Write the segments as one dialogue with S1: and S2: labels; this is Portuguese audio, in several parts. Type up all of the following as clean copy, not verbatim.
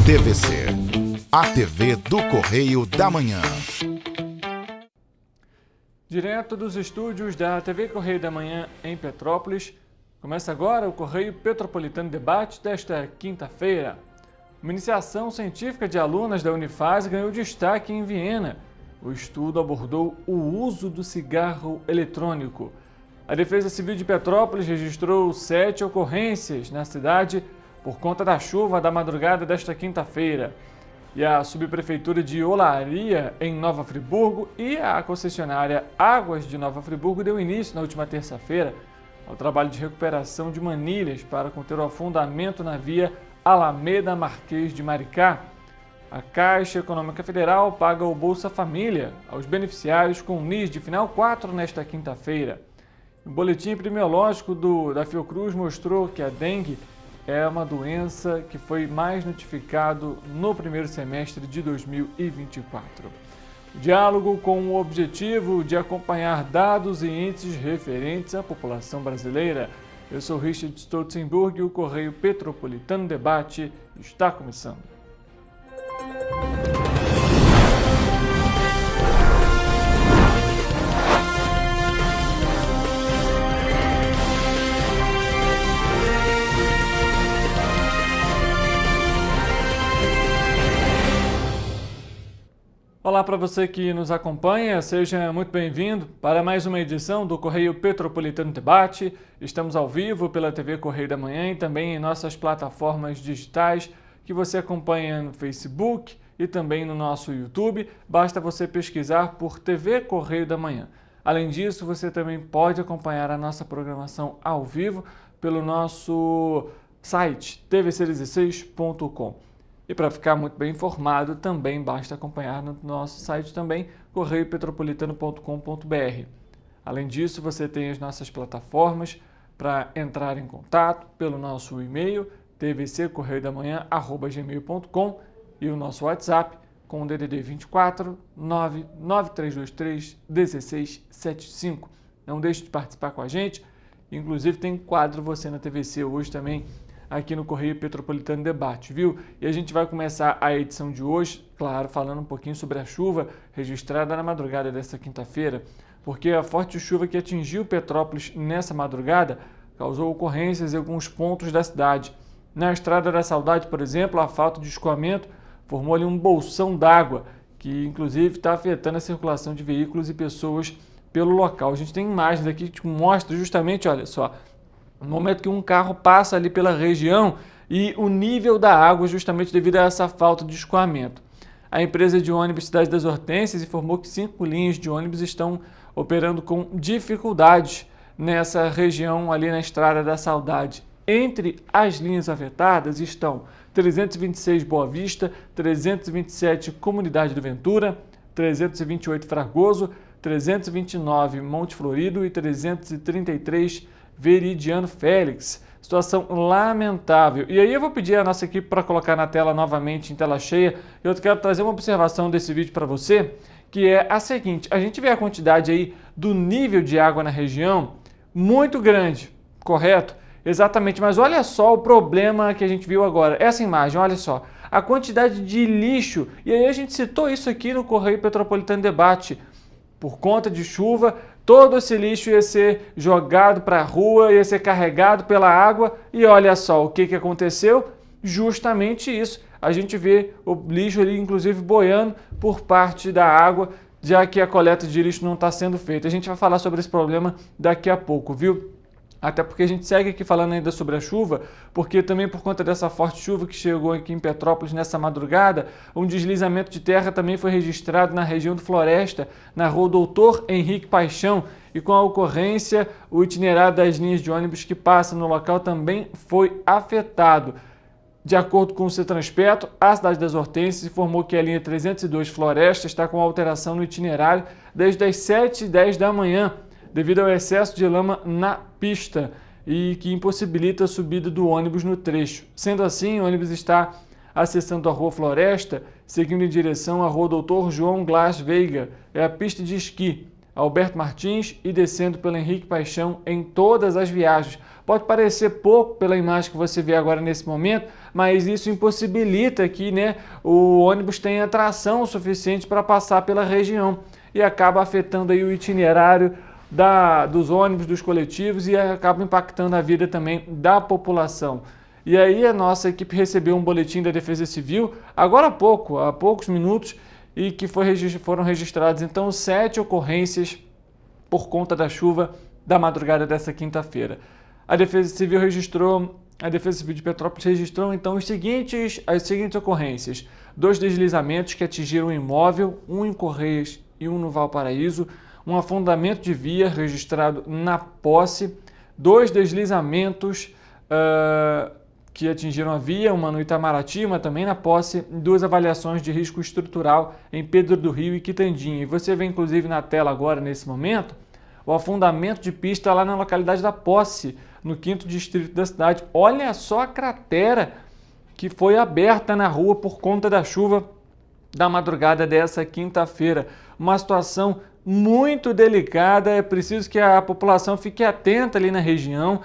S1: TVC, a TV do Correio da Manhã.
S2: Direto dos estúdios da TV Correio da Manhã em Petrópolis, começa agora o Correio Petropolitano Debate desta quinta-feira. Uma iniciação científica de alunas da Unifase ganhou destaque em Viena. O estudo abordou o uso do cigarro eletrônico. A Defesa Civil de Petrópolis registrou 7 ocorrências na cidade por conta da chuva da madrugada desta quinta-feira. E a Subprefeitura de Olaria, em Nova Friburgo, e a concessionária Águas de Nova Friburgo deu início na última terça-feira ao trabalho de recuperação de manilhas para conter o afundamento na via Alameda Marquês de Maricá. A Caixa Econômica Federal paga o Bolsa Família aos beneficiários com NIS de final 4 nesta quinta-feira. O boletim epidemiológico da Fiocruz mostrou que a dengue é uma doença que foi mais notificado no primeiro semestre de 2024. O diálogo com o objetivo de acompanhar dados e índices referentes à população brasileira. Eu sou Richard Stolzenburg e o Correio Petropolitano Debate está começando. Olá para você que nos acompanha, seja muito bem-vindo para mais uma edição do Correio Petropolitano Debate. Estamos ao vivo pela TV Correio da Manhã e também em nossas plataformas digitais que você acompanha no Facebook e também no nosso YouTube. Basta você pesquisar por TV Correio da Manhã. Além disso, você também pode acompanhar a nossa programação ao vivo pelo nosso site tvc16.com. E para ficar muito bem informado, também basta acompanhar no nosso site também, correiopetropolitano.com.br. Além disso, você tem as nossas plataformas para entrar em contato pelo nosso e-mail, tvccorreiodamanhã@gmail.com, e o nosso WhatsApp com o DDD 24 99323 1675. Não deixe de participar com a gente. Inclusive tem quadro Você na TVC hoje também, aqui no Correio Petropolitano Debate, viu? E a gente vai começar a edição de hoje, claro, falando um pouquinho sobre a chuva registrada na madrugada desta quinta-feira, porque a forte chuva que atingiu Petrópolis nessa madrugada causou ocorrências em alguns pontos da cidade. Na Estrada da Saudade, por exemplo, a falta de escoamento formou ali um bolsão d'água, que inclusive está afetando a circulação de veículos e pessoas pelo local. A gente tem imagens aqui que mostram justamente, olha só, no momento que um carro passa ali pela região e o nível da água justamente devido a essa falta de escoamento. A empresa de ônibus Cidade das Hortênsias informou que 5 linhas de ônibus estão operando com dificuldades nessa região ali na Estrada da Saudade. Entre as linhas afetadas estão 326 Boa Vista, 327 Comunidade do Ventura, 328 Fragoso, 329 Monte Florido e 333 Veridiano Félix. Situação lamentável. E aí eu vou pedir a nossa equipe para colocar na tela novamente, em tela cheia. Eu quero trazer uma observação desse vídeo para você, que é a seguinte: a gente vê a quantidade aí do nível de água na região muito grande, correto? Exatamente, mas olha só o problema que a gente viu agora. Essa imagem, olha só, a quantidade de lixo. E aí a gente citou isso aqui no Correio Petropolitano Debate. Por conta de chuva, todo esse lixo ia ser jogado para a rua, ia ser carregado pela água. E olha só o que aconteceu, justamente isso. A gente vê o lixo ali, inclusive, boiando por parte da água, já que a coleta de lixo não está sendo feita. A gente vai falar sobre esse problema daqui a pouco, viu? Até porque a gente segue aqui falando ainda sobre a chuva, porque também por conta dessa forte chuva que chegou aqui em Petrópolis nessa madrugada, um deslizamento de terra também foi registrado na região do Floresta, na rua Doutor Henrique Paixão, e com a ocorrência, o itinerário das linhas de ônibus que passam no local também foi afetado. De acordo com o Cetranspeto, a Cidade das Hortênsias informou que a linha 302 Floresta está com alteração no itinerário desde as 7h10 da manhã, devido ao excesso de lama na pista e que impossibilita a subida do ônibus no trecho. Sendo assim, o ônibus está acessando a Rua Floresta, seguindo em direção à Rua Doutor João Glass Veiga, é a pista de esqui, Alberto Martins, e descendo pelo Henrique Paixão em todas as viagens. Pode parecer pouco pela imagem que você vê agora nesse momento, mas isso impossibilita que, né, o ônibus tenha tração suficiente para passar pela região e acaba afetando aí o itinerário dos ônibus, dos coletivos e acaba impactando a vida também da população. E aí a nossa equipe recebeu um boletim da Defesa Civil, agora há poucos minutos, e que foram registradas então 7 ocorrências por conta da chuva da madrugada dessa quinta-feira. A Defesa Civil de Petrópolis registrou então as seguintes ocorrências: 2 deslizamentos que atingiram um imóvel, um em Correias e um no Valparaíso, um afundamento de via registrado na Posse, 2 deslizamentos que atingiram a via, uma no Itamaraty, uma também na Posse, 2 avaliações de risco estrutural em Pedro do Rio e Quitandinha. E você vê inclusive na tela agora, nesse momento, o afundamento de pista lá na localidade da Posse, no 5º distrito da cidade. Olha só a cratera que foi aberta na rua por conta da chuva da madrugada dessa quinta-feira. Uma situação muito delicada, é preciso que a população fique atenta ali na região,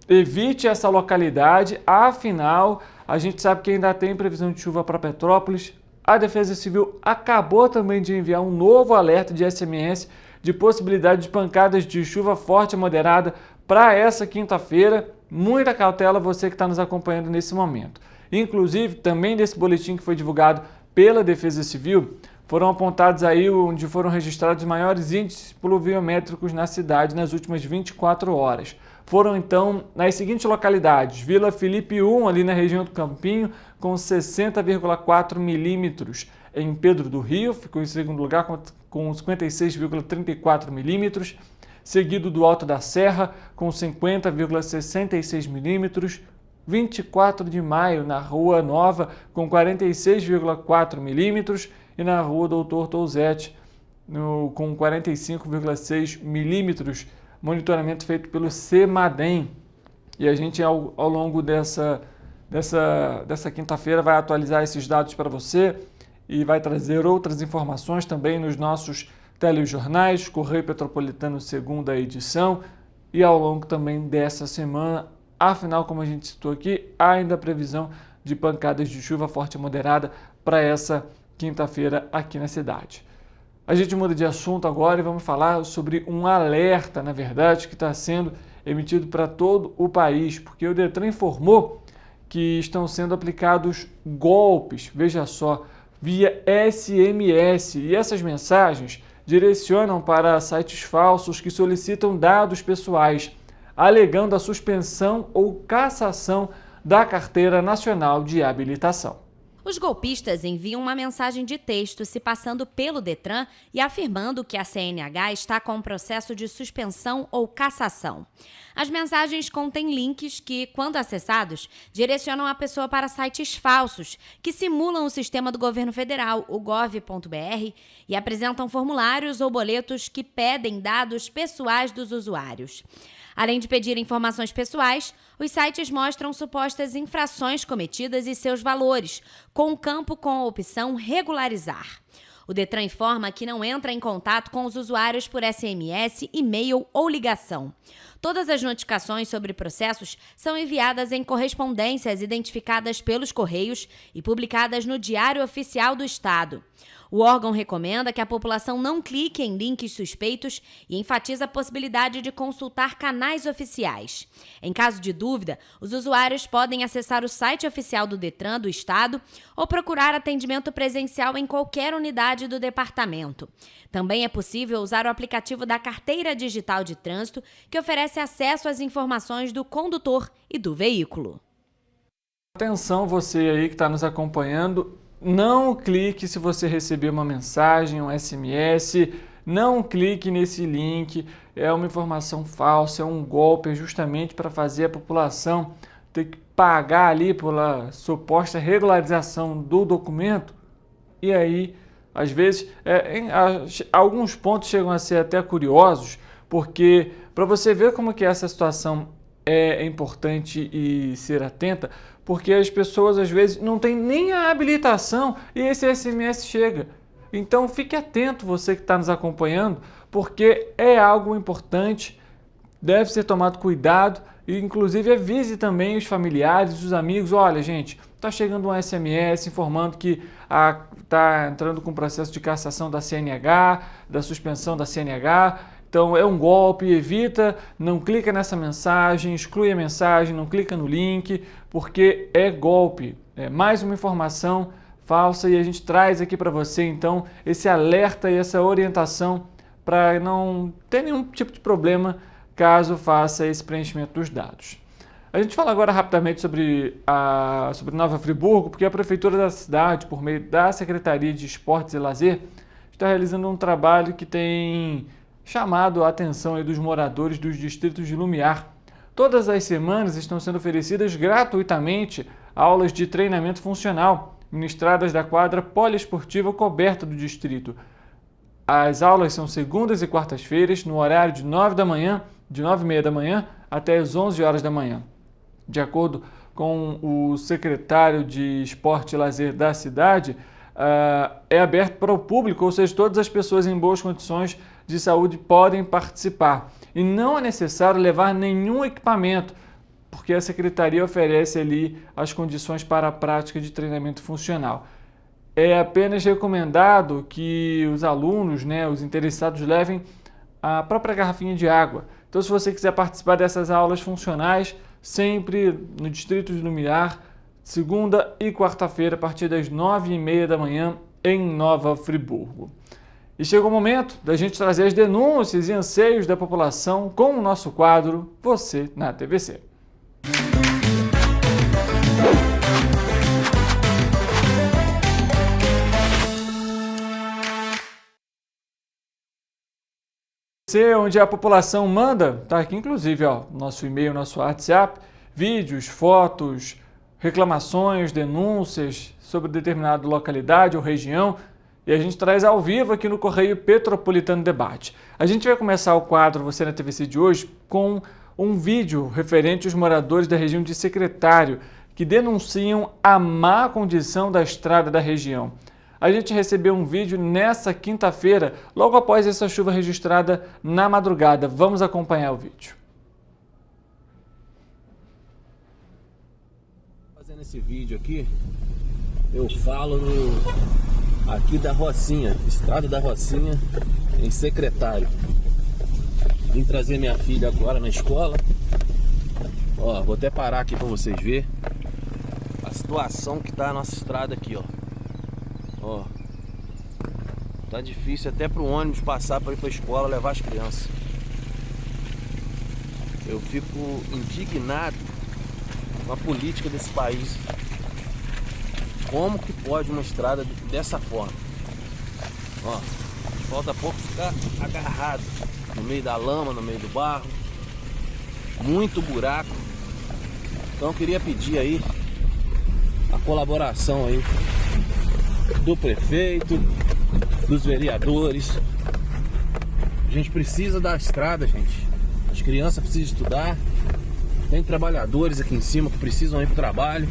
S2: evite essa localidade, afinal, a gente sabe que ainda tem previsão de chuva para Petrópolis. A Defesa Civil acabou também de enviar um novo alerta de SMS de possibilidade de pancadas de chuva forte e moderada para essa quinta-feira. Muita cautela você que está nos acompanhando nesse momento. Inclusive, também desse boletim que foi divulgado pela Defesa Civil, foram apontados aí onde foram registrados os maiores índices pluviométricos na cidade nas últimas 24 horas. Foram então nas seguintes localidades: Vila Felipe I, ali na região do Campinho, com 60,4 milímetros. Em Pedro do Rio, ficou em segundo lugar com 56,34 milímetros. Seguido do Alto da Serra, com 50,66 milímetros. 24 de Maio, na Rua Nova, com 46,4 milímetros. E na Rua Doutor Touzete, com 45,6 milímetros. Monitoramento feito pelo CEMADEM. E a gente, ao longo dessa quinta-feira, vai atualizar esses dados para você e vai trazer outras informações também nos nossos telejornais, Correio Petropolitano, segunda edição, e ao longo também dessa semana. Afinal, como a gente citou aqui, há ainda a previsão de pancadas de chuva forte e moderada para essa quinta-feira aqui na cidade. A gente muda de assunto agora e vamos falar sobre um alerta, na verdade, que está sendo emitido para todo o país, porque o Detran informou que estão sendo aplicados golpes, veja só, via SMS, e essas mensagens direcionam para sites falsos que solicitam dados pessoais, alegando a suspensão ou cassação da Carteira Nacional de Habilitação.
S3: Os golpistas enviam uma mensagem de texto se passando pelo Detran e afirmando que a CNH está com um processo de suspensão ou cassação. As mensagens contêm links que, quando acessados, direcionam a pessoa para sites falsos que simulam o sistema do governo federal, o gov.br, e apresentam formulários ou boletos que pedem dados pessoais dos usuários. Além de pedir informações pessoais, os sites mostram supostas infrações cometidas e seus valores, com um campo com a opção regularizar. O Detran informa que não entra em contato com os usuários por SMS, e-mail ou ligação. Todas as notificações sobre processos são enviadas em correspondências identificadas pelos Correios e publicadas no Diário Oficial do Estado. O órgão recomenda que a população não clique em links suspeitos e enfatiza a possibilidade de consultar canais oficiais. Em caso de dúvida, os usuários podem acessar o site oficial do Detran do Estado ou procurar atendimento presencial em qualquer unidade do departamento. Também é possível usar o aplicativo da Carteira Digital de Trânsito, que oferece acesso às informações do condutor e do veículo.
S2: Atenção você aí que está nos acompanhando. Não clique se você receber uma mensagem, um SMS, não clique nesse link, é uma informação falsa, é um golpe, é justamente para fazer a população ter que pagar ali pela suposta regularização do documento. E aí, às vezes, alguns pontos chegam a ser até curiosos, porque para você ver como que essa situação é importante e ser atenta, porque as pessoas às vezes não têm nem a habilitação e esse SMS chega. Então fique atento você que está nos acompanhando, porque é algo importante deve ser tomado cuidado e, inclusive, avise também os familiares, os amigos. Olha, gente, está chegando um SMS informando que está entrando com processo de cassação da CNH, da suspensão da CNH. Então, é um golpe, evita, não clica nessa mensagem, exclui a mensagem, não clica no link, porque é golpe. É mais uma informação falsa e a gente traz aqui para você, então, esse alerta e essa orientação para não ter nenhum tipo de problema caso faça esse preenchimento dos dados. A gente fala agora rapidamente sobre Nova Friburgo, porque a Prefeitura da cidade, por meio da Secretaria de Esportes e Lazer, está realizando um trabalho que tem chamado a atenção aí dos moradores dos distritos de Lumiar. Todas as semanas estão sendo oferecidas gratuitamente aulas de treinamento funcional, ministradas da quadra poliesportiva coberta do distrito. As aulas são segundas e quartas-feiras, no horário de 9h30 da manhã até as 11 horas da manhã. De acordo com o secretário de Esporte e Lazer da cidade, é aberto para o público, ou seja, todas as pessoas em boas condições de saúde podem participar. E não é necessário levar nenhum equipamento, porque a secretaria oferece ali as condições para a prática de treinamento funcional. É apenas recomendado que os alunos, os interessados, levem a própria garrafinha de água. Então, se você quiser participar dessas aulas funcionais, sempre no Distrito de Lumiar, segunda e quarta-feira, a partir das 9h30 da manhã, em Nova Friburgo. E chegou o momento da gente trazer as denúncias e anseios da população com o nosso quadro Você na TVC. Onde a população manda, tá aqui inclusive, nosso e-mail, nosso WhatsApp, vídeos, fotos, reclamações, denúncias sobre determinada localidade ou região, e a gente traz ao vivo aqui no Correio Petropolitano Debate. A gente vai começar o quadro Você na TVC de hoje com um vídeo referente aos moradores da região de Secretário, que denunciam a má condição da estrada da região. A gente recebeu um vídeo nessa quinta-feira, logo após essa chuva registrada na madrugada. Vamos acompanhar o vídeo.
S4: Fazendo esse vídeo aqui, eu falo aqui da Rocinha, Estrada da Rocinha, em Secretário. Vim trazer minha filha agora na escola. Vou até parar aqui para vocês verem a situação que tá a nossa estrada aqui, tá difícil até pro ônibus passar para ir pra escola levar as crianças. Eu fico indignado com a política desse país. Como que pode uma estrada dessa forma? Falta pouco ficar agarrado no meio da lama, no meio do barro. Muito buraco. Então eu queria pedir aí a colaboração aí do prefeito, dos vereadores. A gente precisa da estrada, gente. As crianças precisam estudar. Tem trabalhadores aqui em cima que precisam ir para o trabalho.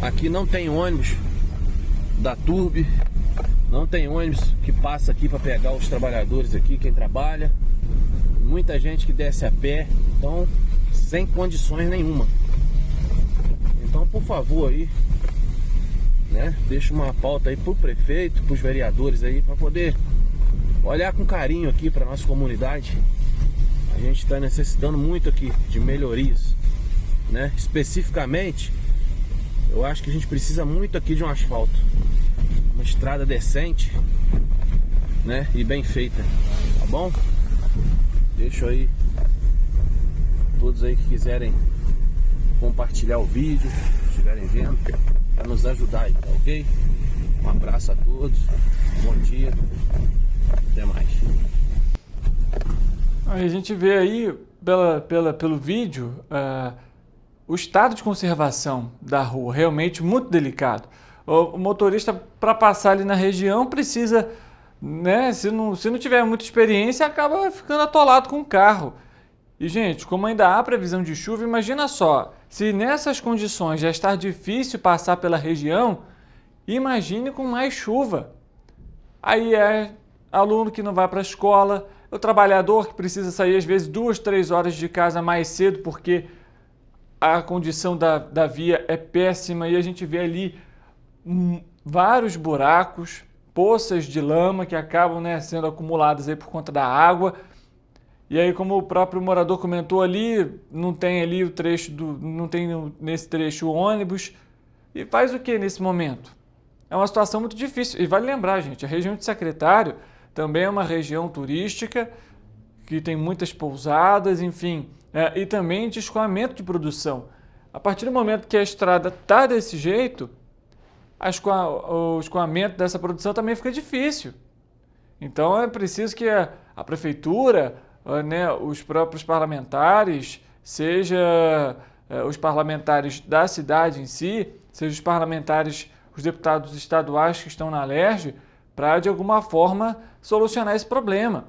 S4: Aqui não tem ônibus da Turb, não tem ônibus que passa aqui para pegar os trabalhadores aqui, quem trabalha. Muita gente que desce a pé, então sem condições nenhuma. Então, por favor aí, deixa uma pauta aí pro prefeito, pros vereadores aí, para poder olhar com carinho aqui para nossa comunidade. A gente está necessitando muito aqui de melhorias, Especificamente, eu acho que a gente precisa muito aqui de um asfalto, uma estrada decente, e bem feita, tá bom? Deixo aí todos aí que quiserem compartilhar o vídeo, se estiverem vendo, para nos ajudar aí, tá ok? Um abraço a todos, bom dia, até mais.
S2: A gente vê aí pelo vídeo o estado de conservação da rua, realmente muito delicado. O motorista, para passar ali na região, precisa, se não tiver muita experiência, acaba ficando atolado com o carro. E, gente, como ainda há previsão de chuva, imagina só, se nessas condições já está difícil passar pela região, imagine com mais chuva. Aí é aluno que não vai para a escola, o trabalhador que precisa sair às vezes 2, 3 horas de casa mais cedo porque a condição da via é péssima e a gente vê ali vários buracos, poças de lama que acabam, né, sendo acumuladas aí por conta da água. E aí, como o próprio morador comentou ali, não tem ali o trecho não tem nesse trecho o ônibus. E faz o que nesse momento? É uma situação muito difícil. E vale lembrar, gente, a região de Secretário também é uma região turística que tem muitas pousadas, enfim, e também de escoamento de produção. A partir do momento que a estrada está desse jeito, o escoamento dessa produção também fica difícil. Então é preciso que a prefeitura, né, os próprios parlamentares, seja os parlamentares da cidade em si, seja os parlamentares, os deputados estaduais que estão na Alerj, para de alguma forma solucionar esse problema.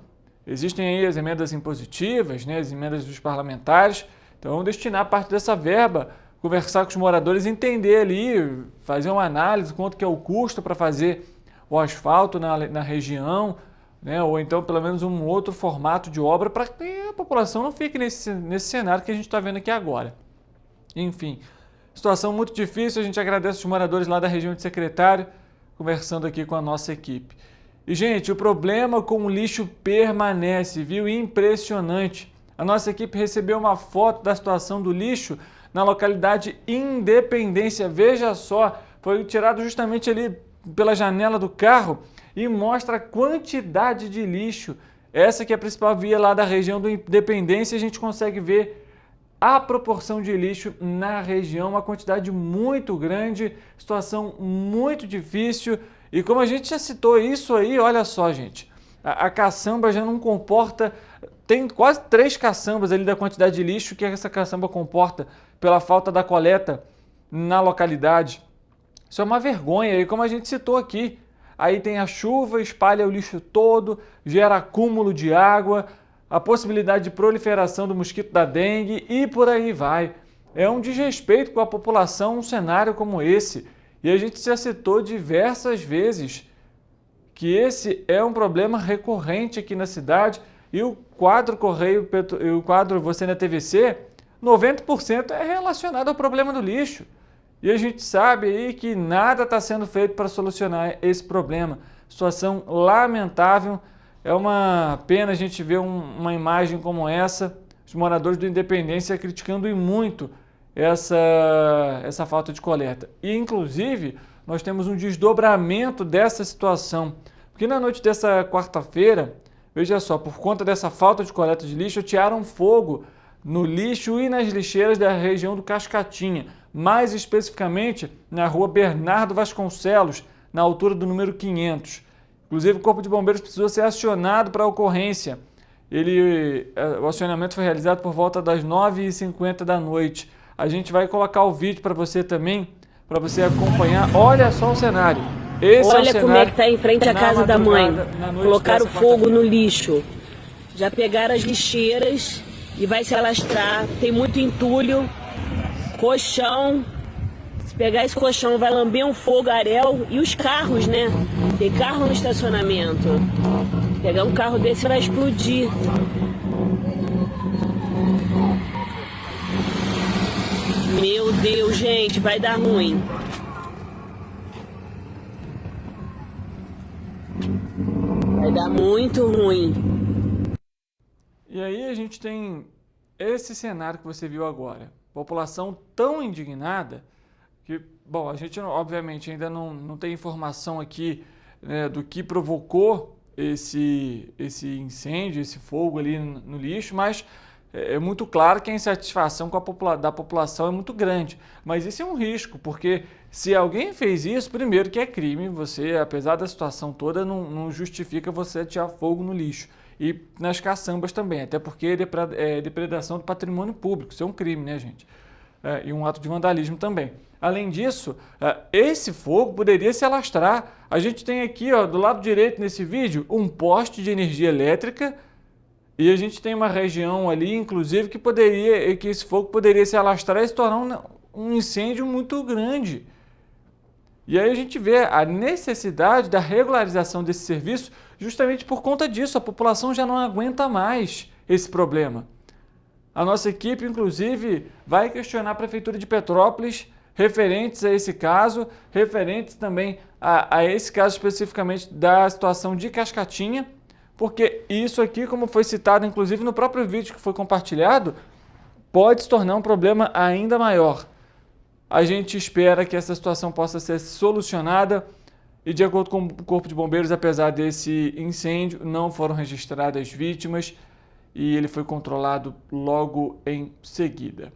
S2: Existem aí as emendas impositivas, né, as emendas dos parlamentares, então destinar parte dessa verba, conversar com os moradores, entender ali, fazer uma análise, quanto que é o custo para fazer o asfalto na região, né? Ou então pelo menos um outro formato de obra para que a população não fique nesse cenário que a gente está vendo aqui agora. Enfim, situação muito difícil, a gente agradece os moradores lá da região de Secretário, conversando aqui com a nossa equipe. E gente, o problema com o lixo permanece, viu? Impressionante. A nossa equipe recebeu uma foto da situação do lixo na localidade Independência. Veja só, foi tirado justamente ali pela janela do carro e mostra a quantidade de lixo. Essa que é a principal via lá da região do Independência, a gente consegue ver a proporção de lixo na região, uma quantidade muito grande, situação muito difícil. E como a gente já citou isso aí, olha só, gente, a caçamba já não comporta, tem quase 3 caçambas ali da quantidade de lixo que essa caçamba comporta pela falta da coleta na localidade. Isso é uma vergonha, e como a gente citou aqui, aí tem a chuva, espalha o lixo todo, gera acúmulo de água, a possibilidade de proliferação do mosquito da dengue e por aí vai. É um desrespeito com a população um cenário como esse. E a gente já citou diversas vezes que esse é um problema recorrente aqui na cidade e o quadro Correio e o quadro Você na TVC, 90% é relacionado ao problema do lixo. E a gente sabe aí que nada está sendo feito para solucionar esse problema. Situação lamentável. É uma pena a gente ver uma imagem como essa, os moradores do Independência criticando e muito essa falta de coleta. E, inclusive, nós temos um desdobramento dessa situação. Porque na noite dessa quarta-feira, veja só, por conta dessa falta de coleta de lixo, atearam fogo no lixo e nas lixeiras da região do Cascatinha, mais especificamente na rua Bernardo Vasconcelos, na altura do número 500. Inclusive, o Corpo de Bombeiros precisou ser acionado para a ocorrência. O acionamento foi realizado por volta das 9h50 da noite. A gente vai colocar o vídeo para você também, para você acompanhar. Olha só o cenário.
S5: Olha como é que está em frente à casa da mãe. Colocaram fogo no lixo. Já pegaram as lixeiras e vai se alastrar. Tem muito entulho, colchão. Se pegar esse colchão vai lamber um fogaréu e os carros, né? Tem carro no estacionamento. Pegar um carro desse vai explodir. Meu Deus, gente, vai dar ruim. Vai dar muito ruim.
S2: E aí a gente tem esse cenário que você viu agora. População tão indignada que, bom, a gente obviamente ainda não tem informação aqui, né, do que provocou esse incêndio, esse fogo ali no lixo, mas é muito claro que a insatisfação da população é muito grande. Mas isso é um risco, porque se alguém fez isso, primeiro que é crime, você, apesar da situação toda, não justifica você atear fogo no lixo. E nas caçambas também, até porque é depredação do patrimônio público, isso é um crime, né, gente? E um ato de vandalismo também. Além disso, esse fogo poderia se alastrar. A gente tem aqui, ó, do lado direito nesse vídeo, um poste de energia elétrica e a gente tem uma região ali, inclusive, que esse fogo poderia se alastrar e se tornar um incêndio muito grande. E aí a gente vê a necessidade da regularização desse serviço justamente por conta disso. A população já não aguenta mais esse problema. A nossa equipe, inclusive, vai questionar a Prefeitura de Petrópolis referentes a esse caso, referentes também a esse caso especificamente da situação de Cascatinha, porque isso aqui, como foi citado inclusive no próprio vídeo que foi compartilhado, pode se tornar um problema ainda maior. A gente espera que essa situação possa ser solucionada e, de acordo com o Corpo de Bombeiros, apesar desse incêndio, não foram registradas vítimas e ele foi controlado logo em seguida.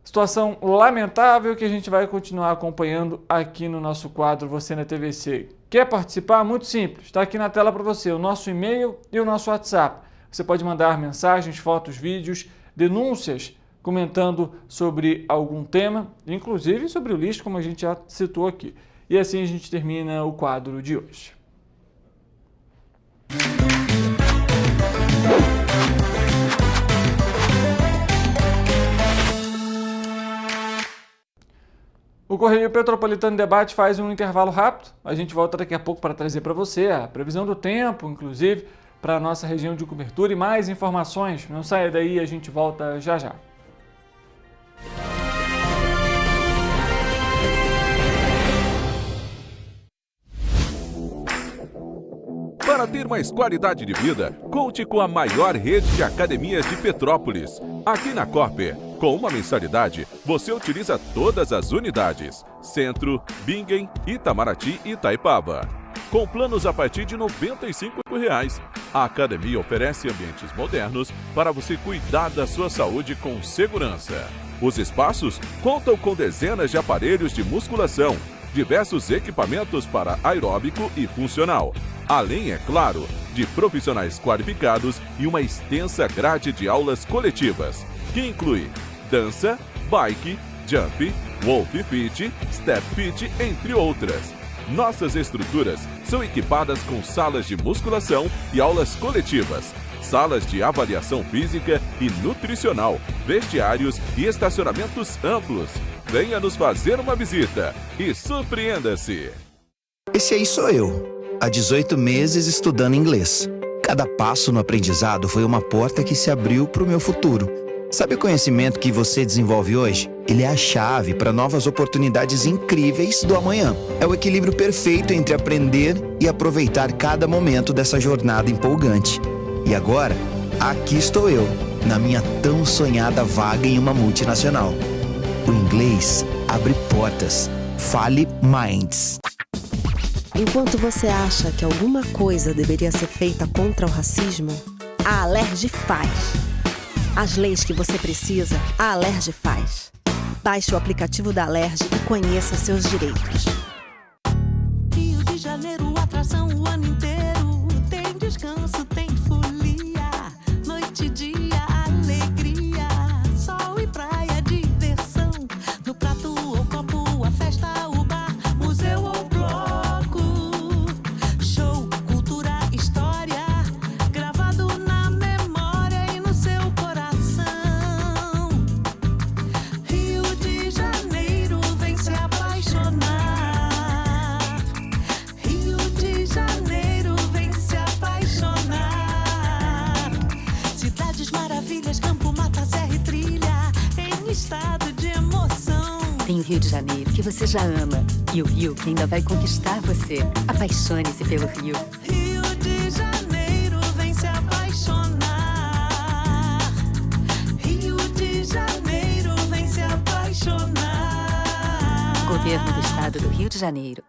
S2: Situação lamentável que a gente vai continuar acompanhando aqui no nosso quadro Você na TVC. Quer participar? Muito simples, está aqui na tela para você o nosso e-mail e o nosso WhatsApp. Você pode mandar mensagens, fotos, vídeos, denúncias, comentando sobre algum tema, inclusive sobre o lixo, como a gente já citou aqui. E assim a gente termina o quadro de hoje. O Correio Petropolitano Debate faz um intervalo rápido. A gente volta daqui a pouco para trazer para você a previsão do tempo, inclusive, para a nossa região de cobertura e mais informações. Não saia daí, a gente volta já já.
S6: Para ter mais qualidade de vida, conte com a maior rede de academias de Petrópolis. Aqui na Corper, com uma mensalidade, você utiliza todas as unidades: Centro, Bingen, Itamaraty e Itaipava. Com planos a partir de R$ 95, a academia oferece ambientes modernos para você cuidar da sua saúde com segurança. Os espaços contam com dezenas de aparelhos de musculação, diversos equipamentos para aeróbico e funcional, além, é claro, de profissionais qualificados e uma extensa grade de aulas coletivas, que inclui dança, bike, jump, wolf fit, step fit, entre outras. Nossas estruturas são equipadas com salas de musculação e aulas coletivas, salas de avaliação física e nutricional, vestiários e estacionamentos amplos. Venha nos fazer uma visita e surpreenda-se!
S7: Esse aí sou eu, há 18 meses estudando inglês. Cada passo no aprendizado foi uma porta que se abriu para o meu futuro. Sabe o conhecimento que você desenvolve hoje? Ele é a chave para novas oportunidades incríveis do amanhã. É o equilíbrio perfeito entre aprender e aproveitar cada momento dessa jornada empolgante. E agora, aqui estou eu, na minha tão sonhada vaga em uma multinacional. O inglês abre portas. Fale Minds.
S8: Enquanto você acha que alguma coisa deveria ser feita contra o racismo, a Alerj faz. As leis que você precisa, a Alerj faz. Baixe o aplicativo da Alerj e conheça seus direitos.
S9: Rio de Janeiro, atração o ano inteiro. Tem descanso, tem folia. Noite e dia, alegria. Sol e praia, diversão. No prato ou copo, a festa, o bar, museu ou bloco. Show, cultura, história. Gravado na memória e no seu coração. Rio de Janeiro, vem se apaixonar. Rio de Janeiro, vem se apaixonar. Cidades maravilhas, campo, mata, serra e trilha, em estado de emoção.
S10: Tem o Rio de Janeiro, que você já ama, e o Rio que ainda vai conquistar você. Apaixone-se pelo Rio.
S9: Rio de Janeiro, vem se apaixonar. Rio de Janeiro, vem se apaixonar.
S10: Governo do Estado do Rio de Janeiro.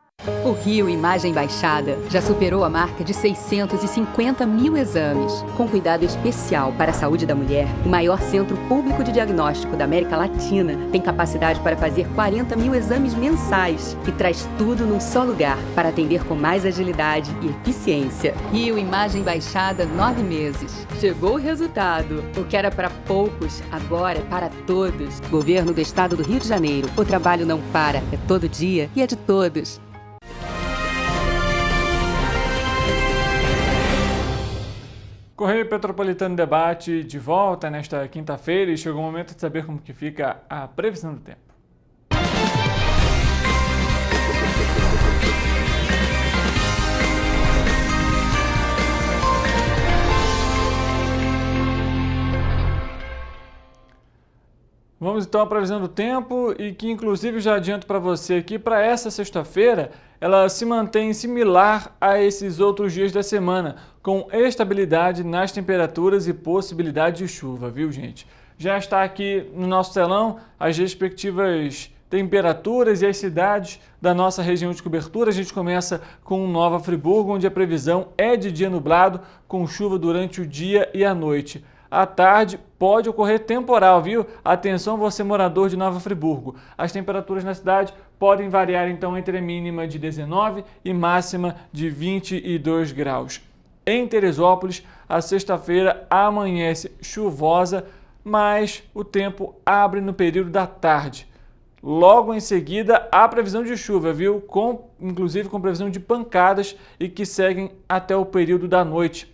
S10: O Rio Imagem Baixada já superou a marca de 650 mil exames. Com cuidado especial para a saúde da mulher, o maior centro público de diagnóstico da América Latina tem capacidade para fazer 40 mil exames mensais e traz tudo num só lugar para atender com mais agilidade e eficiência. Rio Imagem Baixada, 9 meses. Chegou o resultado. O que era para poucos, agora é para todos. Governo do Estado do Rio de Janeiro. O trabalho não para, é todo dia e é de todos.
S2: Correio Petropolitano Debate de volta nesta quinta-feira e chegou o momento de saber como que fica a previsão do tempo. Vamos então à previsão do tempo e que inclusive já adianto para você aqui, para essa sexta-feira, ela se mantém similar a esses outros dias da semana, com estabilidade nas temperaturas e possibilidade de chuva, viu, gente? Já está aqui no nosso telão as respectivas temperaturas e as cidades da nossa região de cobertura. A gente começa com Nova Friburgo, onde a previsão é de dia nublado, com chuva durante o dia e a noite. À tarde pode ocorrer temporal, viu? Atenção você morador de Nova Friburgo. As temperaturas na cidade podem variar então entre a mínima de 19 e máxima de 22 graus. Em Teresópolis, a sexta-feira amanhece chuvosa, mas o tempo abre no período da tarde. Logo em seguida, há previsão de chuva, viu? Inclusive com previsão de pancadas e que seguem até o período da noite.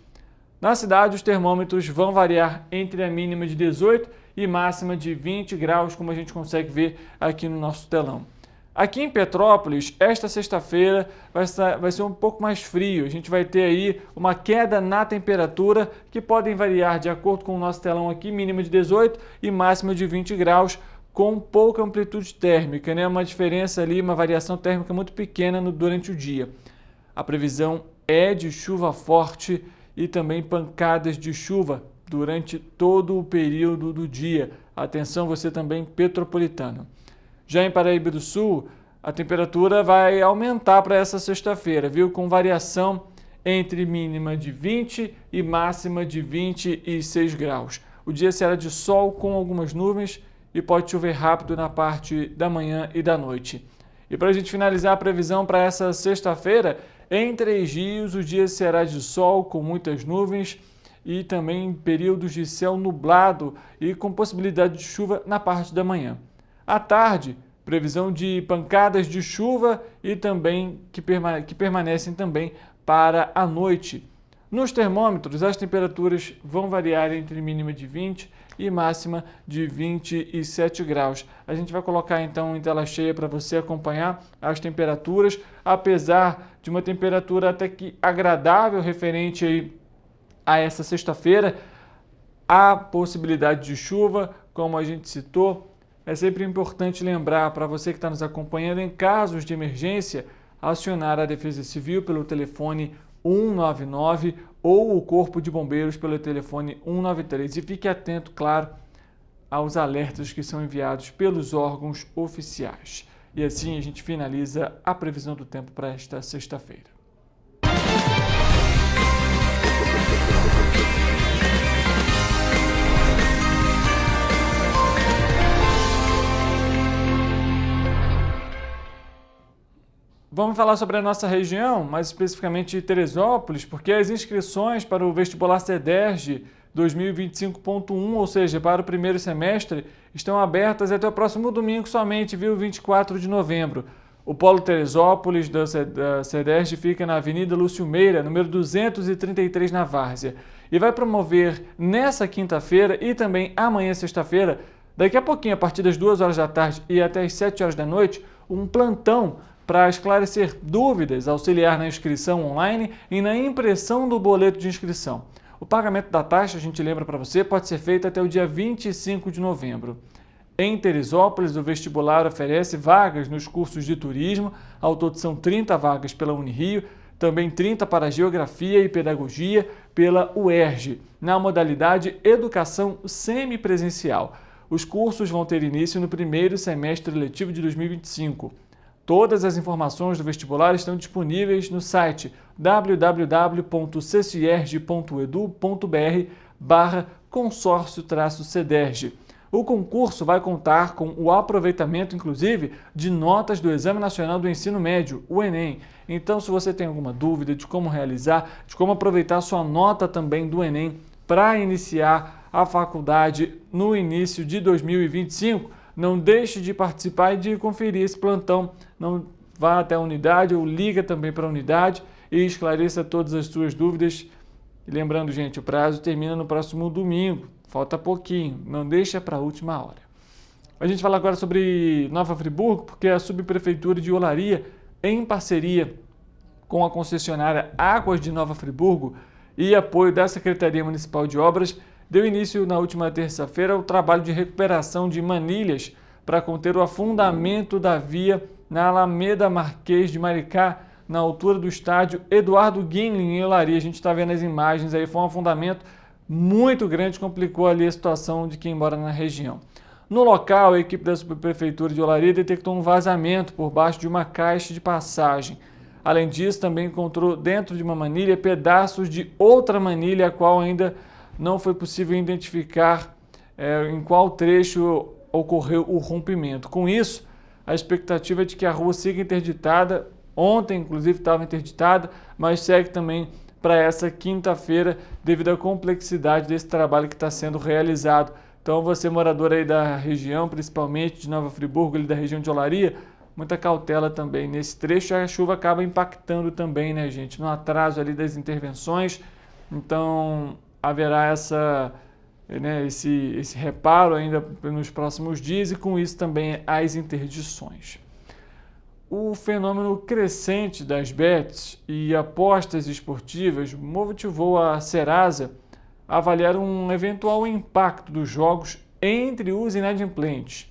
S2: Na cidade, os termômetros vão variar entre a mínima de 18 e máxima de 20 graus, como a gente consegue ver aqui no nosso telão. Aqui em Petrópolis, esta sexta-feira vai ser um pouco mais frio. A gente vai ter aí uma queda na temperatura que podem variar de acordo com o nosso telão aqui, mínima de 18 e máxima de 20 graus, com pouca amplitude térmica, né? Uma diferença ali, uma variação térmica muito pequena durante o dia. A previsão é de chuva forte e também pancadas de chuva durante todo o período do dia. Atenção você também petropolitano. Já em Paraíba do Sul, a temperatura vai aumentar para essa sexta-feira, viu? Com variação entre mínima de 20 e máxima de 26 graus. O dia será de sol com algumas nuvens e pode chover rápido na parte da manhã e da noite. E para a gente finalizar a previsão para essa sexta-feira, em Três Rios o dia será de sol com muitas nuvens e também períodos de céu nublado e com possibilidade de chuva na parte da manhã. À tarde, previsão de pancadas de chuva e também que permanecem também para a noite. Nos termômetros, as temperaturas vão variar entre mínima de 20 e máxima de 27 graus. A gente vai colocar então em tela cheia para você acompanhar as temperaturas, apesar de uma temperatura até que agradável referente aí a essa sexta-feira, há possibilidade de chuva, como a gente citou. É sempre importante lembrar para você que está nos acompanhando, em casos de emergência, acionar a Defesa Civil pelo telefone 199 ou o Corpo de Bombeiros pelo telefone 193. E fique atento, claro, aos alertas que são enviados pelos órgãos oficiais. E assim a gente finaliza a previsão do tempo para esta sexta-feira. Vamos falar sobre a nossa região, mais especificamente Teresópolis, porque as inscrições para o vestibular CEDERJ 2025.1, ou seja, para o primeiro semestre, estão abertas até o próximo domingo somente, viu? 24 de novembro. O Polo Teresópolis da CEDERJ fica na Avenida Lúcio Meira, número 233, na Várzea. E vai promover nessa quinta-feira e também amanhã, sexta-feira, daqui a pouquinho, a partir das 2 horas da tarde e até as 7 horas da noite, um plantão para esclarecer dúvidas, auxiliar na inscrição online e na impressão do boleto de inscrição. O pagamento da taxa, a gente lembra para você, pode ser feito até o dia 25 de novembro. Em Teresópolis, o vestibular oferece vagas nos cursos de turismo, ao todo são 30 vagas pela Unirio, também 30 para Geografia e Pedagogia pela UERJ, na modalidade Educação Semipresencial. Os cursos vão ter início no primeiro semestre letivo de 2025. Todas as informações do vestibular estão disponíveis no site www.ccierj.edu.br/consórcio-CEDERJ. O concurso vai contar com o aproveitamento, inclusive, de notas do Exame Nacional do Ensino Médio, o Enem. Então, se você tem alguma dúvida de como realizar, de como aproveitar sua nota também do Enem para iniciar a faculdade no início de 2025, não deixe de participar e de conferir esse plantão. Não vá até a unidade ou liga também para a unidade e esclareça todas as suas dúvidas. E lembrando, gente, o prazo termina no próximo domingo. Falta pouquinho, não deixa para a última hora. A gente fala agora sobre Nova Friburgo, porque a Subprefeitura de Olaria, em parceria com a concessionária Águas de Nova Friburgo e apoio da Secretaria Municipal de Obras, deu início na última terça-feira ao trabalho de recuperação de manilhas para conter o afundamento da via na Alameda Marquês de Maricá, na altura do estádio Eduardo Guinlin, em Olaria. A gente está vendo as imagens aí, foi um afundamento muito grande, complicou ali a situação de quem mora na região. No local, a equipe da Subprefeitura de Olaria detectou um vazamento por baixo de uma caixa de passagem. Além disso, também encontrou dentro de uma manilha pedaços de outra manilha, a qual ainda não foi possível identificar em qual trecho ocorreu o rompimento. Com isso, a expectativa é de que a rua siga interditada. Ontem, inclusive, estava interditada, mas segue também para essa quinta-feira devido à complexidade desse trabalho que está sendo realizado. Então, você morador aí da região, principalmente de Nova Friburgo, ali da região de Olaria, muita cautela também nesse trecho. A chuva acaba impactando também, né, gente, no atraso ali das intervenções. Então, haverá esse reparo ainda nos próximos dias e com isso também as interdições. O fenômeno crescente das bets e apostas esportivas motivou a Serasa a avaliar um eventual impacto dos jogos entre os inadimplentes.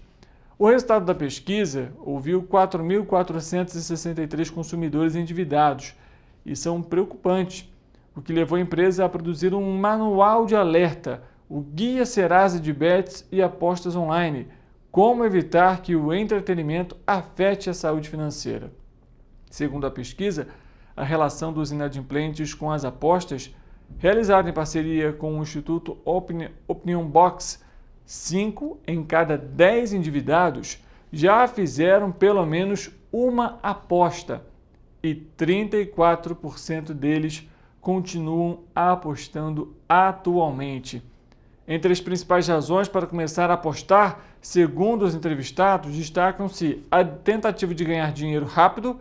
S2: O resultado da pesquisa ouviu 4.463 consumidores endividados. Isso é um preocupante, o que levou a empresa a produzir um manual de alerta, o Guia Serasa de Bets e Apostas Online, como evitar que o entretenimento afete a saúde financeira. Segundo a pesquisa, a relação dos inadimplentes com as apostas, realizada em parceria com o Instituto Opinion Box, 5 em cada 10 endividados já fizeram pelo menos uma aposta e 34% deles continuam apostando atualmente. Entre as principais razões para começar a apostar, segundo os entrevistados, destacam-se a tentativa de ganhar dinheiro rápido,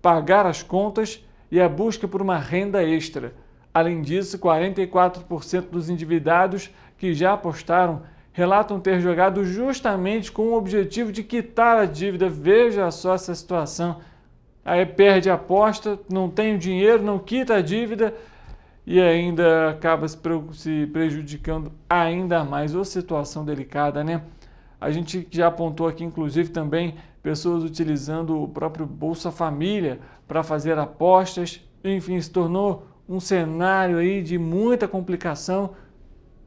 S2: pagar as contas e a busca por uma renda extra. Além disso, 44% dos endividados que já apostaram relatam ter jogado justamente com o objetivo de quitar a dívida. Veja só essa situação. Aí perde a aposta, não tem o dinheiro, não quita a dívida e ainda acaba se prejudicando ainda mais. Uma situação delicada, né? A gente já apontou aqui, inclusive, também pessoas utilizando o próprio Bolsa Família para fazer apostas. Enfim, se tornou um cenário aí de muita complicação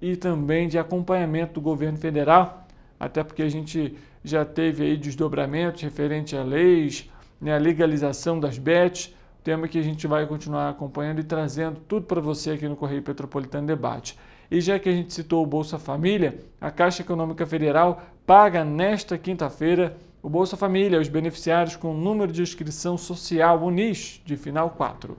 S2: e também de acompanhamento do governo federal, até porque a gente já teve aí desdobramentos referente a leis, né, a legalização das bets, tema que a gente vai continuar acompanhando e trazendo tudo para você aqui no Correio Petropolitano Debate. E já que a gente citou o Bolsa Família, a Caixa Econômica Federal paga nesta quinta-feira o Bolsa Família aos beneficiários com número de inscrição social UNIS de final 4.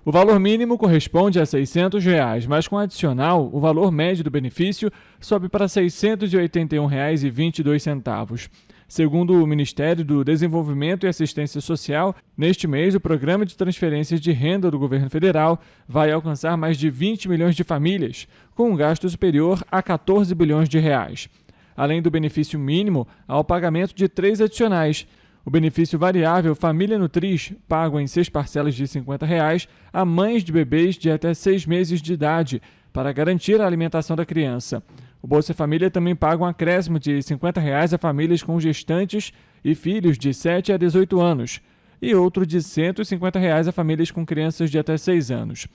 S2: O valor mínimo corresponde a R$ 600, mas com adicional, o valor médio do benefício sobe para R$ 681,22. Segundo o Ministério do Desenvolvimento e Assistência Social, neste mês o programa de transferências de renda do governo federal vai alcançar mais de 20 milhões de famílias, com um gasto superior a 14 bilhões de reais. Além do benefício mínimo, há o pagamento de 3 adicionais. O benefício variável Família Nutriz, pago em 6 parcelas de R$ 50, a mães de bebês de até 6 meses de idade, para garantir a alimentação da criança. O Bolsa Família também paga um acréscimo de R$ 50 a famílias com gestantes e filhos de 7 a 18 anos, e outro de R$ 150 a famílias com crianças de até 6 anos.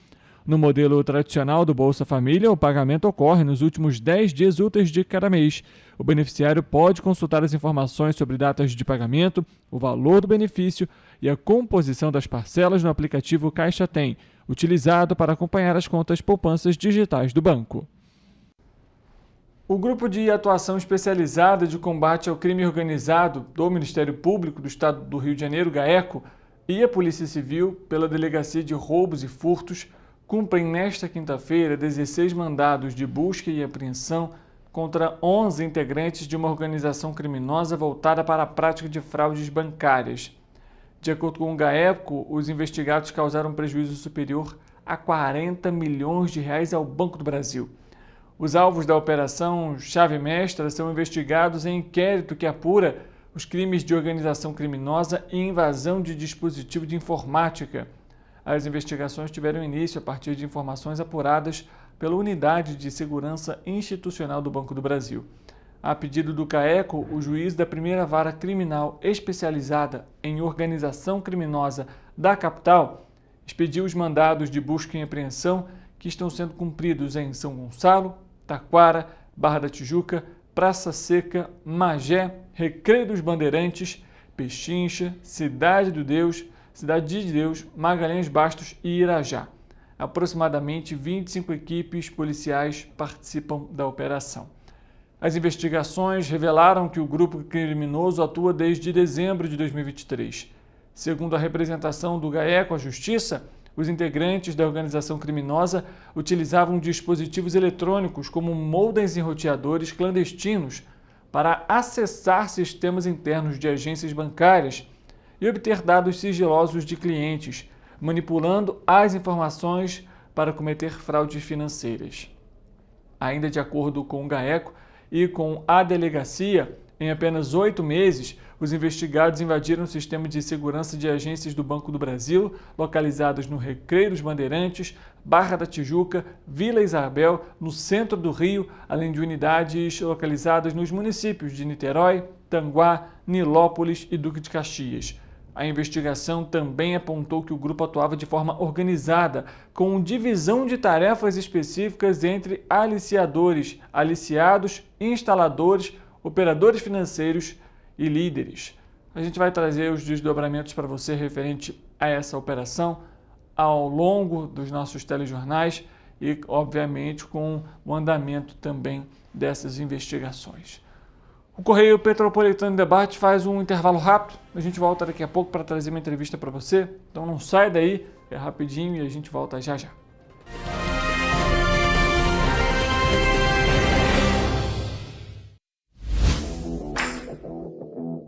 S2: No modelo tradicional do Bolsa Família, o pagamento ocorre nos últimos 10 dias úteis de cada mês. O beneficiário pode consultar as informações sobre datas de pagamento, o valor do benefício e a composição das parcelas no aplicativo Caixa Tem, utilizado para acompanhar as contas poupanças digitais do banco. O Grupo de Atuação Especializada de Combate ao Crime Organizado do Ministério Público do Estado do Rio de Janeiro, GAECO, e a Polícia Civil, pela Delegacia de Roubos e Furtos, cumprem nesta quinta-feira 16 mandados de busca e apreensão contra 11 integrantes de uma organização criminosa voltada para a prática de fraudes bancárias. De acordo com o GAECO, os investigados causaram prejuízo superior a 40 milhões de reais ao Banco do Brasil. Os alvos da Operação Chave Mestra são investigados em inquérito que apura os crimes de organização criminosa e invasão de dispositivo de informática. As investigações tiveram início a partir de informações apuradas pela Unidade de Segurança Institucional do Banco do Brasil. A pedido do GAECO, o juiz da primeira vara criminal especializada em organização criminosa da capital expediu os mandados de busca e apreensão que estão sendo cumpridos em São Gonçalo, Taquara, Barra da Tijuca, Praça Seca, Magé, Recreio dos Bandeirantes, Pechincha, Cidade de Deus, Magalhães Bastos e Irajá. Aproximadamente 25 equipes policiais participam da operação. As investigações revelaram que o grupo criminoso atua desde dezembro de 2023. Segundo a representação do GAECO à Justiça, os integrantes da organização criminosa utilizavam dispositivos eletrônicos como modems e roteadores clandestinos para acessar sistemas internos de agências bancárias e obter dados sigilosos de clientes, manipulando as informações para cometer fraudes financeiras. Ainda de acordo com o GAECO e com a delegacia, em apenas 8 meses, os investigados invadiram o sistema de segurança de agências do Banco do Brasil, localizadas no Recreio dos Bandeirantes, Barra da Tijuca, Vila Isabel, no centro do Rio, além de unidades localizadas nos municípios de Niterói, Tanguá, Nilópolis e Duque de Caxias. A investigação também apontou que o grupo atuava de forma organizada, com divisão de tarefas específicas entre aliciadores, aliciados, instaladores, operadores financeiros e líderes. A gente vai trazer os desdobramentos para você referente a essa operação ao longo dos nossos telejornais e, obviamente, com o andamento também dessas investigações. O Correio Petropolitano Debate faz um intervalo rápido. A gente volta daqui a pouco para trazer uma entrevista para você. Então não sai daí, é rapidinho e a gente volta já já.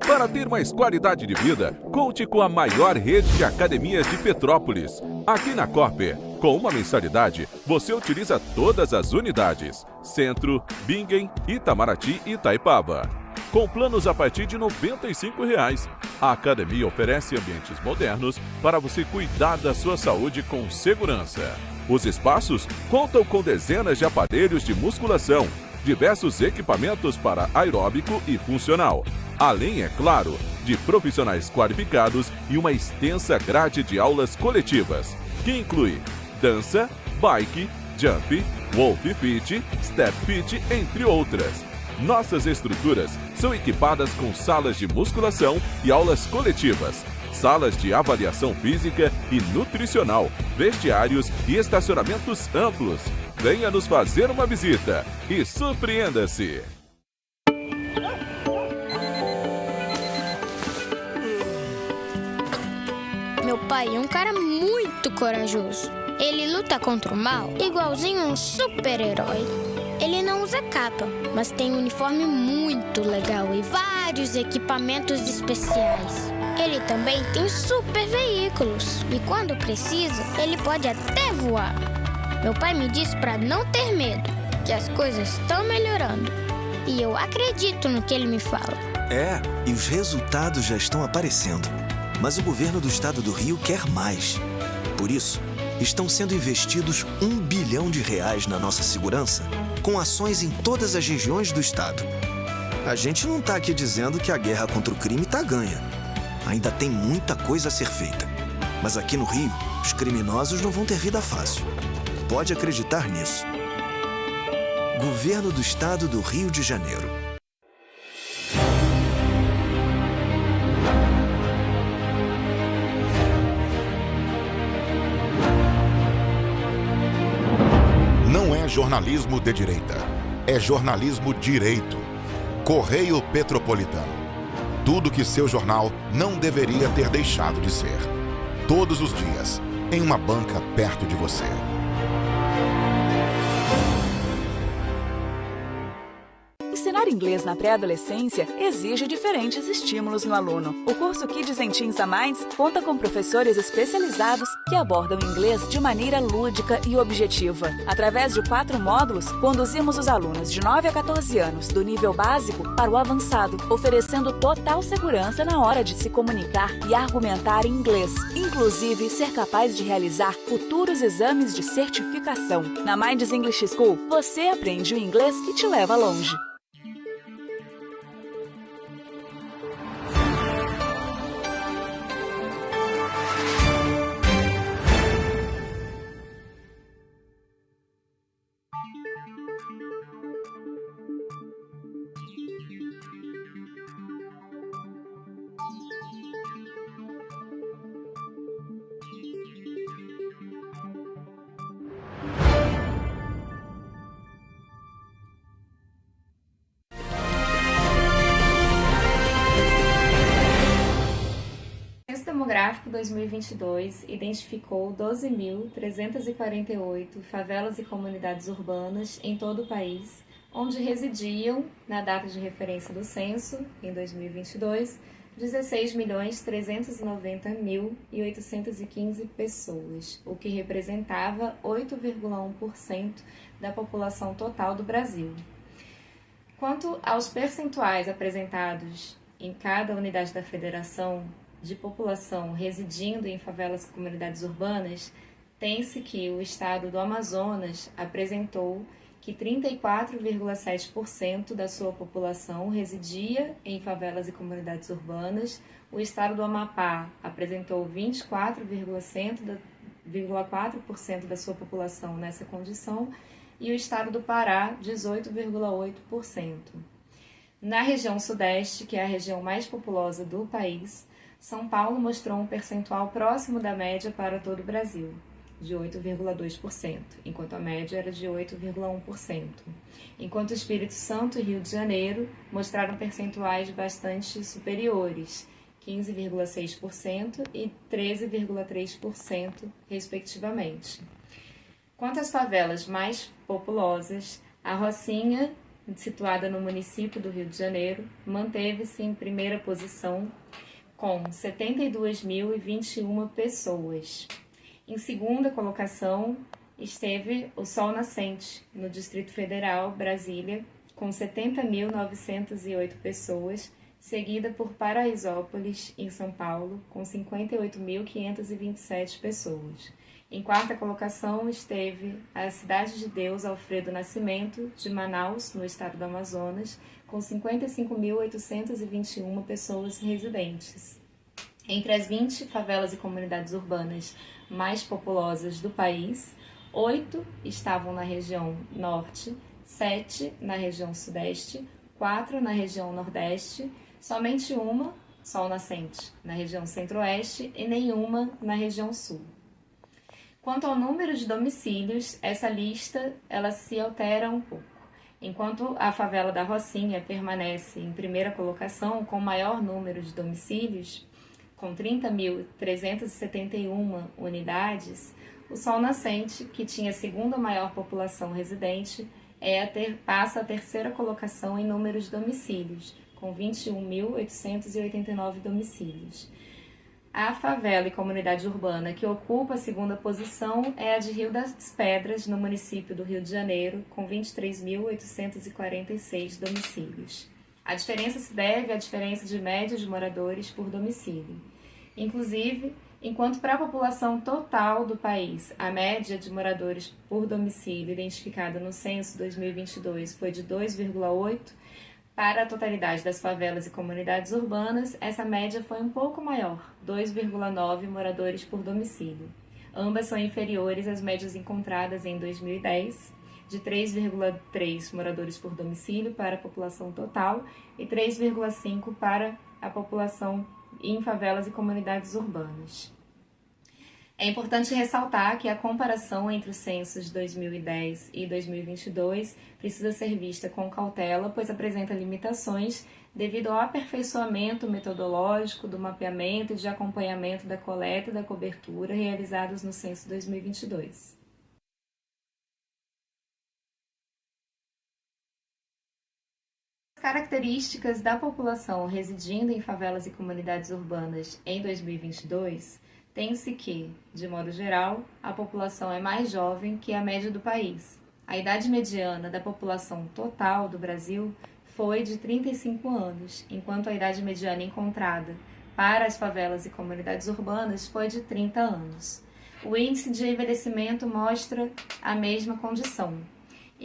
S6: Para ter mais qualidade de vida, conte com a maior rede de academias de Petrópolis. Aqui na Corper, com uma mensalidade, você utiliza todas as unidades: Centro, Bingen, Itamaraty e Itaipava. Com planos a partir de R$ 95,00. A academia oferece ambientes modernos para você cuidar da sua saúde com segurança. Os espaços contam com dezenas de aparelhos de musculação, diversos equipamentos para aeróbico e funcional, além, é claro, de profissionais qualificados e uma extensa grade de aulas coletivas, que inclui dança, bike, jump, wolf fit, step fit, entre outras. Nossas estruturas são equipadas com salas de musculação e aulas coletivas, salas de avaliação física e nutricional, vestiários e estacionamentos amplos. Venha nos fazer uma visita e surpreenda-se!
S11: Meu pai é um cara muito corajoso. Ele luta contra o mal igualzinho um super-herói. Ele não usa capa, mas tem um uniforme muito legal e vários equipamentos especiais. Ele também tem super veículos e quando precisa, ele pode até voar. Meu pai me disse para não ter medo, que as coisas estão melhorando. E eu acredito no que ele me fala.
S12: É, e os resultados já estão aparecendo. Mas o governo do estado do Rio quer mais. Por isso, estão sendo investidos R$ 1 bilhão na nossa segurança, com ações em todas as regiões do estado. A gente não está aqui dizendo que a guerra contra o crime está ganha. Ainda tem muita coisa a ser feita. Mas aqui no Rio, os criminosos não vão ter vida fácil. Pode acreditar nisso. Governo do Estado do Rio de Janeiro.
S1: Não é jornalismo de direita, é jornalismo direito. Correio Petropolitano. Tudo que seu jornal não deveria ter deixado de ser. Todos os dias, em uma banca perto de você.
S13: O cenário inglês na pré-adolescência exige diferentes estímulos no aluno. O curso Kids and Teens da Minds conta com professores especializados que abordam o inglês de maneira lúdica e objetiva. Através de 4 módulos, conduzimos os alunos de 9 a 14 anos do nível básico para o avançado, oferecendo total segurança na hora de se comunicar e argumentar em inglês, inclusive ser capaz de realizar futuros exames de certificação. Na Minds English School, você aprende o inglês que te leva longe.
S14: O Censo Demográfico 2022 identificou 12.348 favelas e comunidades urbanas em todo o país, onde residiam, na data de referência do censo, em 2022, 16.390.815 pessoas, o que representava 8,1% da população total do Brasil. Quanto aos percentuais apresentados em cada unidade da federação de população residindo em favelas e comunidades urbanas, tem-se que o estado do Amazonas apresentou que 34,7% da sua população residia em favelas e comunidades urbanas, o estado do Amapá apresentou 24,4% da sua população nessa condição e o estado do Pará, 18,8%. Na região sudeste, que é a região mais populosa do país, São Paulo mostrou um percentual próximo da média para todo o Brasil, de 8,2%, enquanto a média era de 8,1%. Enquanto o Espírito Santo e Rio de Janeiro mostraram percentuais bastante superiores, 15,6% e 13,3%, respectivamente. Quanto às favelas mais populosas, a Rocinha, situada no município do Rio de Janeiro, manteve-se em primeira posição, com 72.021 pessoas. Em segunda colocação esteve o Sol Nascente, no Distrito Federal, Brasília, com 70.908 pessoas, seguida por Paraisópolis, em São Paulo, com 58.527 pessoas. Em quarta colocação esteve a Cidade de Deus Alfredo Nascimento, de Manaus, no estado do Amazonas, com 55.821 pessoas residentes. Entre as 20 favelas e comunidades urbanas mais populosas do país, 8 estavam na região norte, 7 na região sudeste, 4 na região nordeste, somente uma, Sol Nascente, na região centro-oeste e nenhuma na região sul. Quanto ao número de domicílios, essa lista ela se altera um pouco. Enquanto a favela da Rocinha permanece em primeira colocação com maior número de domicílios, com 30.371 unidades, o Sol Nascente, que tinha a segunda maior população residente, passa a terceira colocação em número de domicílios, com 21.889 domicílios. A favela e comunidade urbana que ocupa a segunda posição é a de Rio das Pedras, no município do Rio de Janeiro, com 23.846 domicílios. A diferença se deve à diferença de média de moradores por domicílio. Inclusive, enquanto para a população total do país, a média de moradores por domicílio identificada no censo 2022 foi de 2,8, para a totalidade das favelas e comunidades urbanas, essa média foi um pouco maior, 2,9 moradores por domicílio. Ambas são inferiores às médias encontradas em 2010, de 3,3 moradores por domicílio para a população total e 3,5 para a população em favelas e comunidades urbanas. É importante ressaltar que a comparação entre os censos de 2010 e 2022 precisa ser vista com cautela, pois apresenta limitações devido ao aperfeiçoamento metodológico do mapeamento e de acompanhamento da coleta e da cobertura realizados no censo 2022. características da população residindo em favelas e comunidades urbanas em 2022, tem-se que, de modo geral, a população é mais jovem que a média do país. A idade mediana da população total do Brasil foi de 35 anos, enquanto a idade mediana encontrada para as favelas e comunidades urbanas foi de 30 anos. O índice de envelhecimento mostra a mesma condição.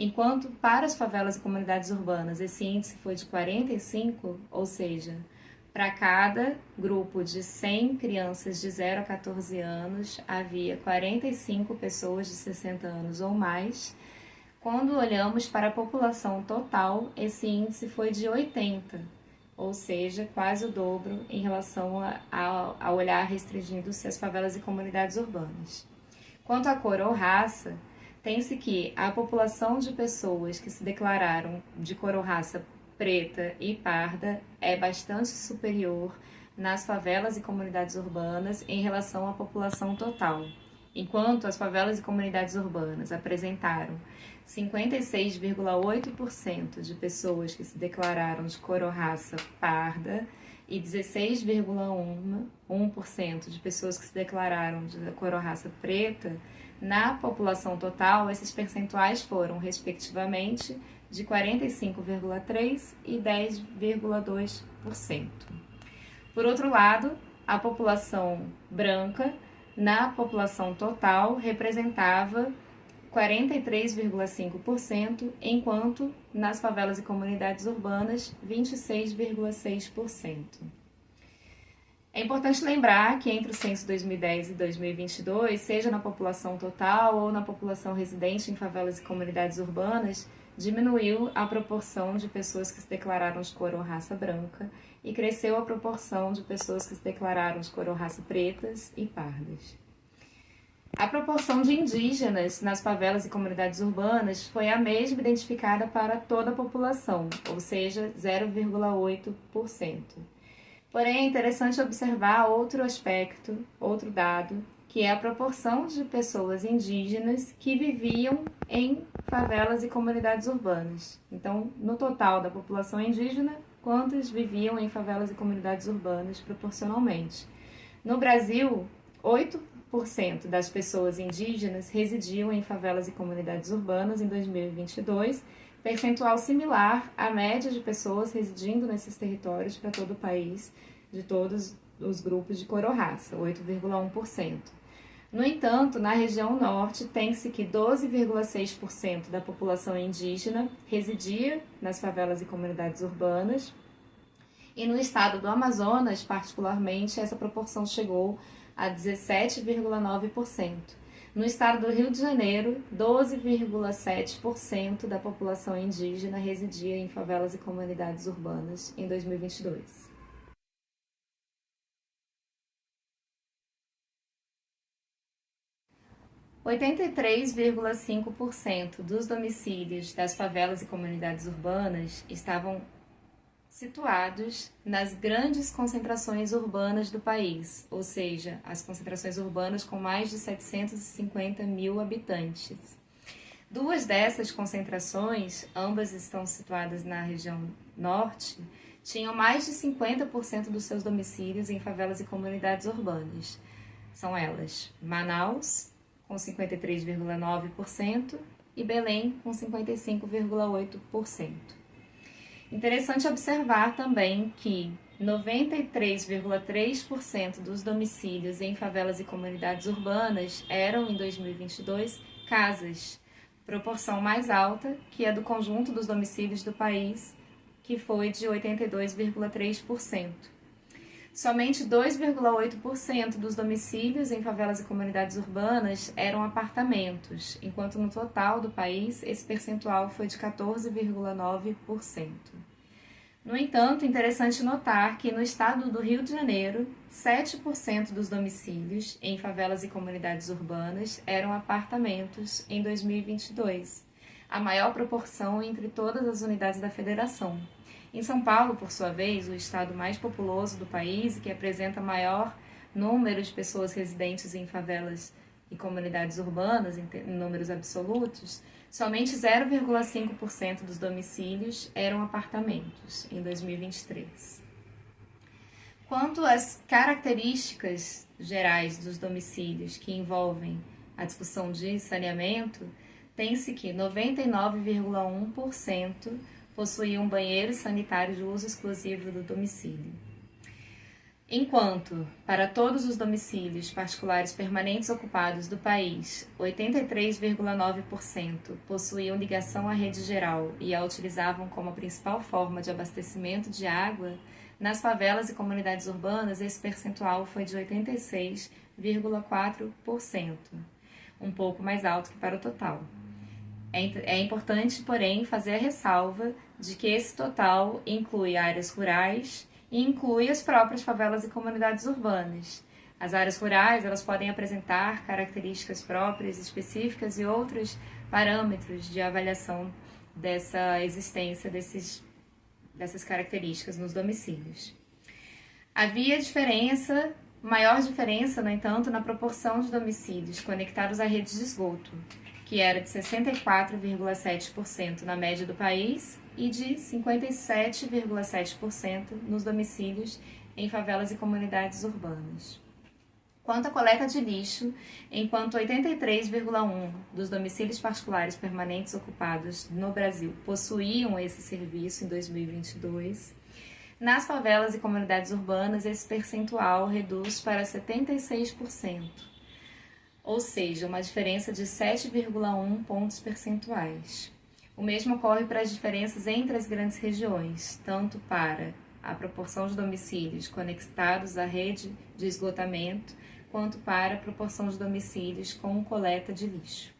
S14: Enquanto para as favelas e comunidades urbanas esse índice foi de 45, ou seja, para cada grupo de 100 crianças de 0 a 14 anos, havia 45 pessoas de 60 anos ou mais. Quando olhamos para a população total, esse índice foi de 80, ou seja, quase o dobro em relação ao olhar restringindo-se às favelas e comunidades urbanas. Quanto à cor ou raça, tem-se que a população de pessoas que se declararam de cor ou raça preta e parda é bastante superior nas favelas e comunidades urbanas em relação à população total. Enquanto as favelas e comunidades urbanas apresentaram 56,8% de pessoas que se declararam de cor ou raça parda e 16,1% de pessoas que se declararam de cor ou raça preta, na população total, esses percentuais foram, respectivamente, de 45,3% e 10,2%. Por outro lado, a população branca, na população total, representava 43,5%, enquanto nas favelas e comunidades urbanas, 26,6%. É importante lembrar que entre o censo 2010 e 2022, seja na população total ou na população residente em favelas e comunidades urbanas, diminuiu a proporção de pessoas que se declararam de cor ou raça branca e cresceu a proporção de pessoas que se declararam de cor ou raça pretas e pardas. A proporção de indígenas nas favelas e comunidades urbanas foi a mesma identificada para toda a população, ou seja, 0,8%. Porém, é interessante observar outro aspecto, outro dado, que é a proporção de pessoas indígenas que viviam em favelas e comunidades urbanas. Então, no total da população indígena, quantos viviam em favelas e comunidades urbanas proporcionalmente? No Brasil, 8% das pessoas indígenas residiam em favelas e comunidades urbanas em 2022, percentual similar à média de pessoas residindo nesses territórios para todo o país, de todos os grupos de cor ou raça, 8,1%. No entanto, na região norte, tem-se que 12,6% da população indígena residia nas favelas e comunidades urbanas, e no estado do Amazonas, particularmente, essa proporção chegou a 17,9%. No estado do Rio de Janeiro, 12,7% da população indígena residia em favelas e comunidades urbanas em 2022. – 83,5% dos domicílios das favelas e comunidades urbanas estavam situados nas grandes concentrações urbanas do país, ou seja, as concentrações urbanas com mais de 750 mil habitantes. Duas dessas concentrações, ambas estão situadas na região norte, tinham mais de 50% dos seus domicílios em favelas e comunidades urbanas. São elas Manaus, com 53,9%, e Belém, com 55,8%. Interessante observar também que 93,3% dos domicílios em favelas e comunidades urbanas eram, em 2022, casas, proporção mais alta que a do conjunto dos domicílios do país, que foi de 82,3%. Somente 2,8% dos domicílios em favelas e comunidades urbanas eram apartamentos, enquanto no total do país esse percentual foi de 14,9%. No entanto, é interessante notar que no estado do Rio de Janeiro, 7% dos domicílios em favelas e comunidades urbanas eram apartamentos em 2022, a maior proporção entre todas as unidades da federação. Em São Paulo, por sua vez, o estado mais populoso do país e que apresenta maior número de pessoas residentes em favelas e comunidades urbanas, em números absolutos, somente 0,5% dos domicílios eram apartamentos em 2023. Quanto às características gerais dos domicílios que envolvem a discussão de saneamento, tem-se que 99,1% possuíam banheiros sanitários de uso exclusivo do domicílio. Enquanto, para todos os domicílios particulares permanentes ocupados do país, 83,9% possuíam ligação à rede geral e a utilizavam como a principal forma de abastecimento de água, nas favelas e comunidades urbanas esse percentual foi de 86,4%, um pouco mais alto que para o total. É importante, porém, fazer a ressalva de que esse total inclui áreas rurais e inclui as próprias favelas e comunidades urbanas. As áreas rurais, elas podem apresentar características próprias, específicas e outros parâmetros de avaliação dessa existência dessas características nos domicílios. Havia maior diferença, no entanto, na proporção de domicílios conectados à rede de esgoto, que era de 64,7% na média do país e de 57,7% nos domicílios em favelas e comunidades urbanas. Quanto à coleta de lixo, enquanto 83,1% dos domicílios particulares permanentes ocupados no Brasil possuíam esse serviço em 2022, nas favelas e comunidades urbanas esse percentual reduz para 76%. Ou seja, uma diferença de 7,1 pontos percentuais. O mesmo ocorre para as diferenças entre as grandes regiões, tanto para a proporção de domicílios conectados à rede de esgotamento, quanto para a proporção de domicílios com coleta de lixo.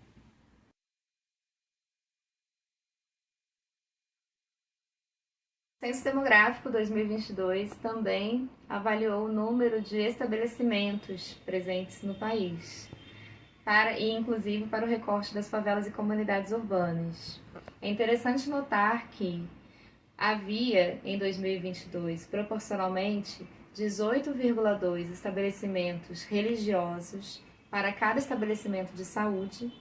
S14: O Censo Demográfico 2022 também avaliou o número de estabelecimentos presentes no país, e inclusive para o recorte das favelas e comunidades urbanas. É interessante notar que havia, em 2022, proporcionalmente, 18,2 estabelecimentos religiosos para cada estabelecimento de saúde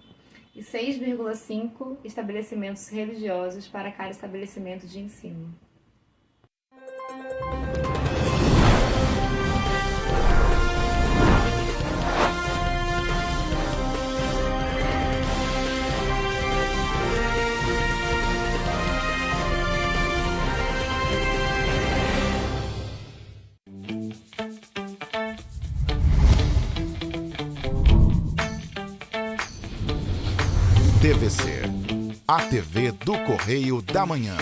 S14: e 6,5 estabelecimentos religiosos para cada estabelecimento de ensino.
S1: TVC, a TV do Correio da Manhã.